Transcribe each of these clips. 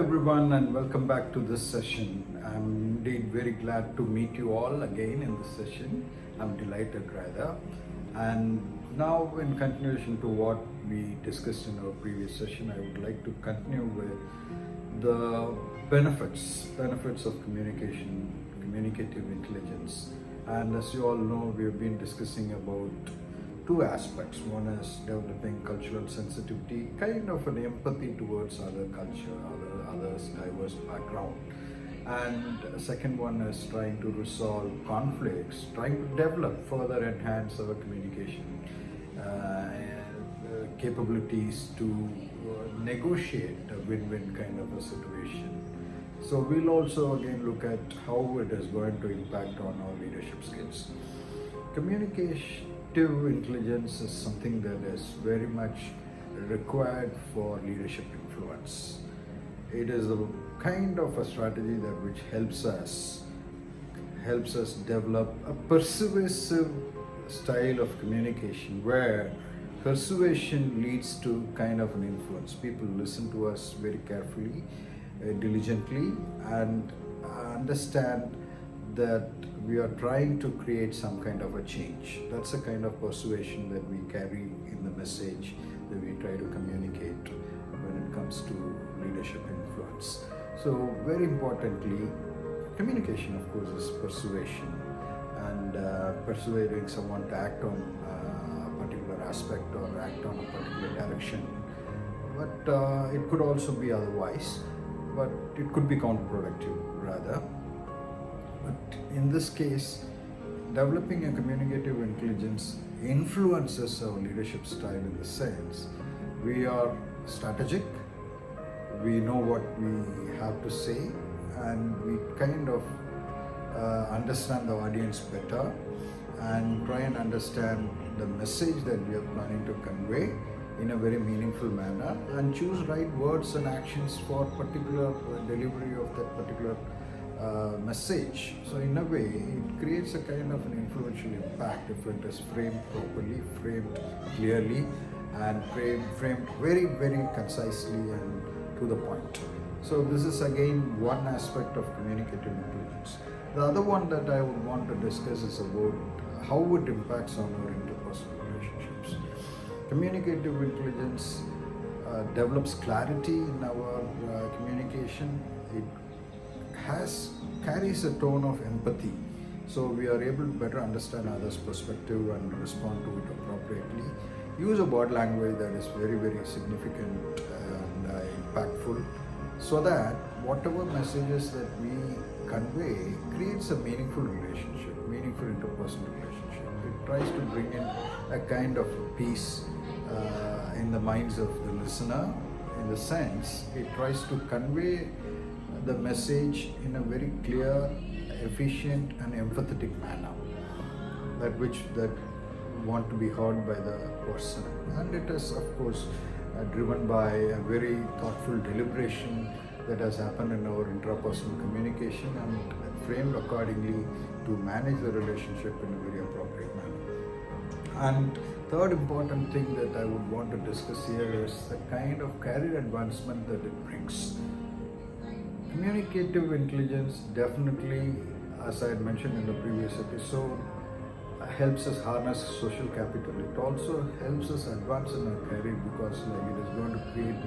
everyone, and welcome back to this session. I'm indeed very glad to meet you all again in this session. I'm delighted, rather. And now, in continuation to what we discussed in our previous session, I would like to continue with the benefits of communication, communicative intelligence. And as you all know, we have been discussing about two aspects. One is developing cultural sensitivity, kind of an empathy towards other culture, others' diverse background. And second one is trying to resolve conflicts, trying to develop, further enhance our communication capabilities to negotiate a win-win kind of a situation. So we'll also again look at how it is going to impact on our leadership skills. Communicative intelligence is something that is very much required for leadership influence. It is a kind of a strategy that which helps us develop a persuasive style of communication where persuasion leads to kind of an influence. People listen to us very carefully, diligently, and understand that we are trying to create some kind of a change. That's the kind of persuasion that we carry in the message that we try to communicate when it comes to leadership influence. So very importantly, communication of course is persuasion, and persuading someone to act on a particular aspect or act on a particular direction. But it could also be otherwise, but it could be counterproductive rather. But in this case, developing a communicative intelligence influences our leadership style in the sense we are strategic, we know what we have to say, and we kind of understand the audience better and try and understand the message that we are planning to convey in a very meaningful manner and choose right words and actions for particular delivery of that particular message. So in a way, it creates a kind of an influential impact if it is framed properly, framed clearly, and framed very, very concisely and to the point. So this is again one aspect of communicative intelligence. The other one that I would want to discuss is about how it impacts on our interpersonal relationships. Communicative intelligence develops clarity in our communication. It carries a tone of empathy, so we are able to better understand others' perspective and respond to it appropriately. Use a body language that is very, very significant and impactful, so that whatever messages that we convey creates a meaningful relationship, meaningful interpersonal relationship. It tries to bring in a kind of peace in the minds of the listener, in the sense it tries to convey the message in a very clear, efficient and empathetic manner that want to be heard by the person. And it is of course driven by a very thoughtful deliberation that has happened in our intrapersonal communication and framed accordingly to manage the relationship in a very appropriate manner. And third important thing that I would want to discuss here is the kind of career advancement that it brings. Communicative intelligence definitely, as I had mentioned in the previous episode, helps us harness social capital. It also helps us advance in our career because it is going to create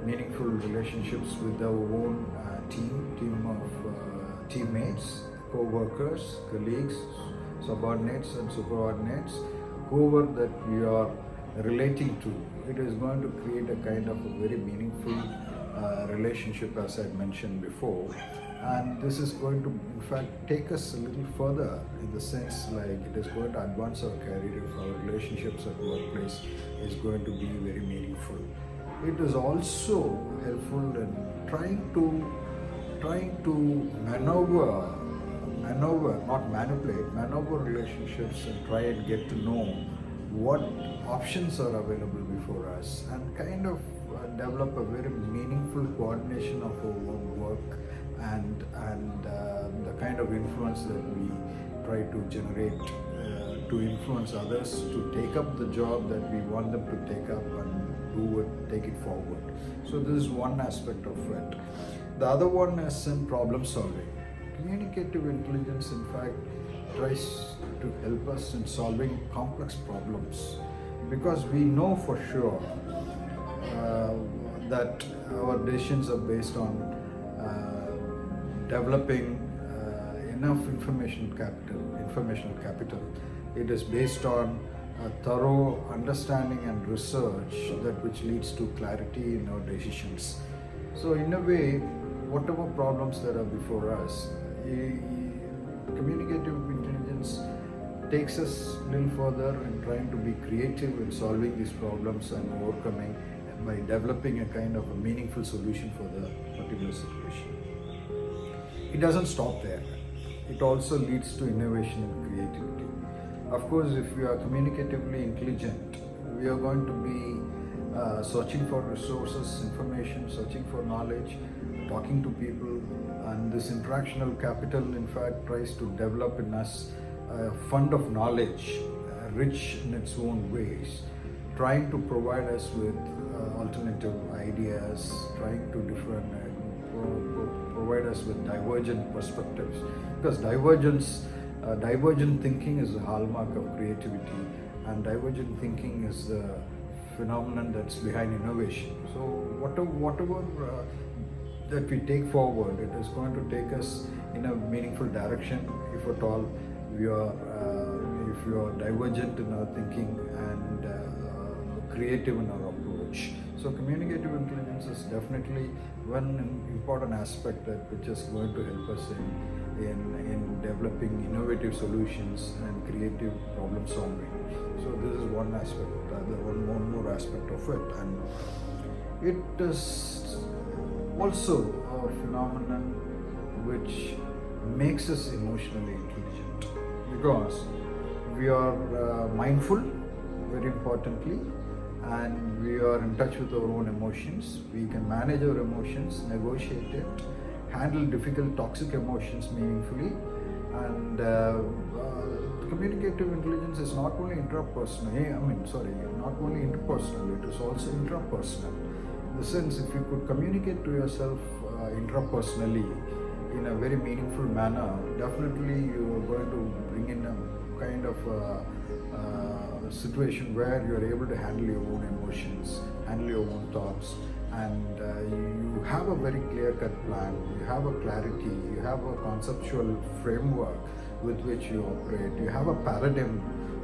meaningful relationships with our own team of teammates, co-workers, colleagues, subordinates and superordinates, whoever that we are relating to. It is going to create a kind of a very meaningful relationship, as I mentioned before, and this is going to in fact take us a little further in the sense it is going to advance our career if our relationships at workplace is going to be very meaningful. It is also helpful in trying to maneuver relationships and try and get to know what options are available before us and kind of develop a very meaningful coordination of our own work and the kind of influence that we try to generate to influence others to take up the job that we want them to take up and do it, take it forward. So this is one aspect of it. The other one is in problem solving. Communicative intelligence, in fact, tries to help us in solving complex problems, because we know for sure that our decisions are based on developing enough informational capital. It is based on a thorough understanding and research that which leads to clarity in our decisions. So in a way, whatever problems that are before us, communicative intelligence takes us a little further in trying to be creative in solving these problems and overcoming by developing a kind of a meaningful solution for the particular situation. It doesn't stop there. It also leads to innovation and creativity. Of course, if we are communicatively intelligent, we are going to be searching for resources, information, searching for knowledge, talking to people, and this interactional capital, in fact, tries to develop in us a fund of knowledge, rich in its own ways, trying to provide us with alternative ideas, trying to provide us with divergent perspectives, because divergent thinking is a hallmark of creativity, and divergent thinking is the phenomenon that's behind innovation. So whatever that we take forward, it is going to take us in a meaningful direction, if at all we are if we are divergent in our thinking and creative in our approach. So communicative intelligence is definitely one important aspect that which is going to help us in developing innovative solutions and creative problem solving. So this is one aspect, one more aspect of it, and it is also a phenomenon which makes us emotionally intelligent, because we are mindful, very importantly, and we are in touch with our own emotions. We can manage our emotions, negotiate it, handle difficult toxic emotions meaningfully, and communicative intelligence is not only interpersonal, not only interpersonal, it is also intrapersonal. In the sense, if you could communicate to yourself intrapersonally in a very meaningful manner, definitely you are going to bring in a kind of situation where you are able to handle your own emotions, handle your own thoughts, and you have a very clear-cut plan, you have a clarity, you have a conceptual framework with which you operate, you have a paradigm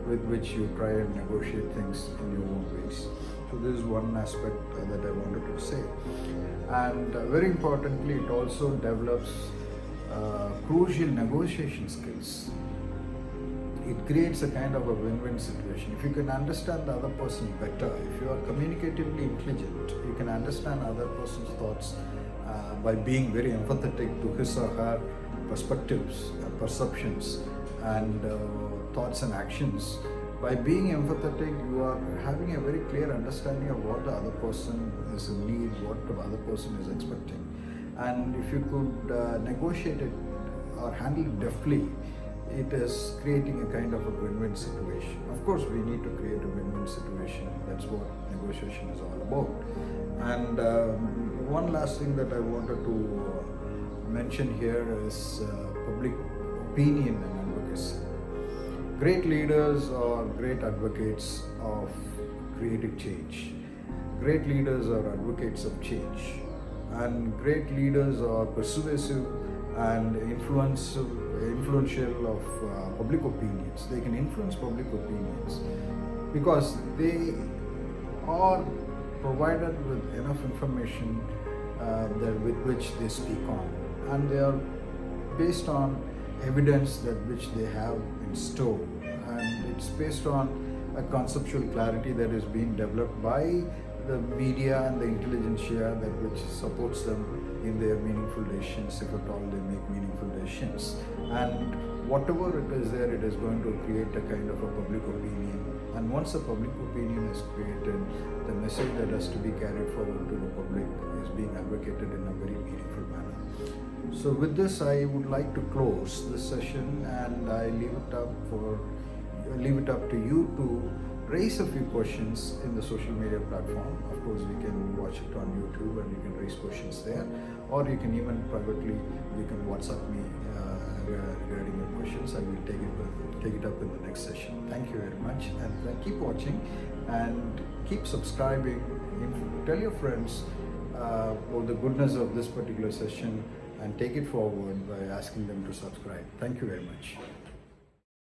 with which you try and negotiate things in your own ways. So this is one aspect that I wanted to say. And very importantly, it also develops crucial negotiation skills. It creates a kind of a win-win situation. If you can understand the other person better, if you are communicatively intelligent, you can understand other person's thoughts by being very empathetic to his or her perspectives, perceptions, and thoughts and actions. By being empathetic, you are having a very clear understanding of what the other person is in need, what the other person is expecting. And if you could negotiate it or handle it deftly, it is creating a kind of a win-win situation. Of course, we need to create a win-win situation. That's what negotiation is all about. And one last thing that I wanted to mention here is public opinion and advocacy. Great leaders are great advocates of creative change. Great leaders are advocates of change. And great leaders are persuasive and influential of public opinions. They can influence public opinions because they are provided with enough information with which they speak on, and they are based on evidence that which they have in store, and it's based on a conceptual clarity that is being developed by the media and the intelligentsia that which supports them in their meaningful decisions, if at all they make meaningful decisions. And whatever it is there, it is going to create a kind of a public opinion. And once a public opinion is created, the message that has to be carried forward to the public is being advocated in a very meaningful manner. So with this, I would like to close this session, and I leave it up to you to raise a few questions in the social media platform. Of course, we can watch it on YouTube and you can raise questions there, or you can even privately, you can WhatsApp me regarding your questions. I will take it up in the next session. Thank you very much, and keep watching and keep subscribing. Tell your friends about the goodness of this particular session and take it forward by asking them to subscribe. Thank you very much.